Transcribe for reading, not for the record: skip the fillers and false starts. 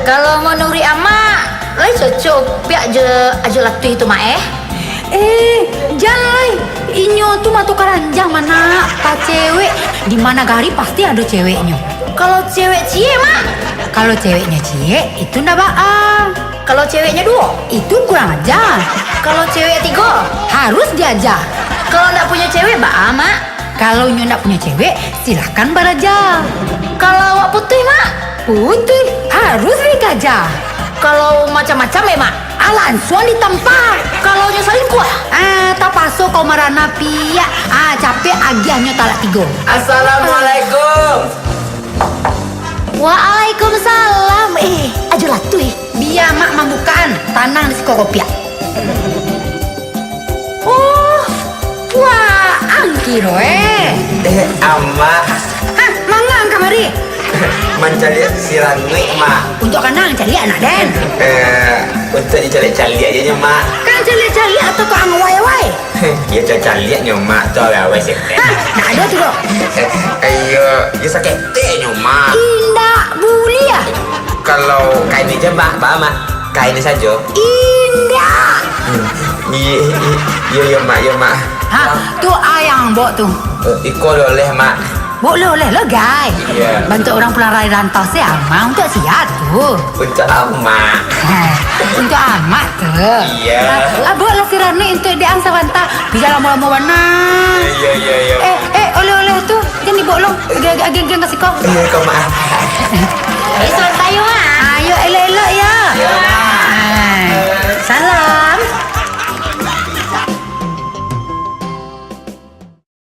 Kalau menurut ama, lai cocok pihak aja latu itu mak jangan. Inyo tuh matu keranjang mana pak cewek. Di mana gari pasti ada ceweknya. Kalau cewek cie mak, Kalau ceweknya cie itu ndak baal. kalau ceweknya dua, Itu kurang ajar. kalau cewek tiga, Harus diajar. kalau ndak punya cewek mak. Kalau nyo ndak punya cewek, silahkan beraja. Kalau awak putih mak, Putih harus dikajar. kalau macam-macam mak. Langsung ditempat. Kalau nyeselin kuah. Tak paso kau marana pia. Capek agiahnya talak tiga. Assalamualaikum. Waalaikumsalam. Aja latu Biar mak mambukan tanang di sekoropia. Oh, Wah, angkiro Ama mangang kamari. mencari si Ranui, mak. Untuk kanang cari anak den. Untuk dicari-cari aja, mak. Kan cari atau kau angwai-wai. Ya cari aja, mak. Tuh lah, wes. Nak ada tu loh. Ayo, ya sakit teh, mak. Indah bulia. Kalau kain aja, mak, mak. Kain saja. Indah. Iya, mak, ya, mak. Tu ayang bok tu. Iko boleh, mak. Boleh lo guys. Iya. Bantu orang pulang raya rantau sih amat untuk siat tu. Untuk ama. Untuk amat tu. Iya. Boleh si Rani untuk dia angsa wanta. Bisa lama-lama warna. Iya. Oleh-oleh tu jangan dibolong. Agak-agak kasih kau. Iya, kau, mak. selamat tayo mak. Ayo elok-elok ya. Iya, mak. Salam.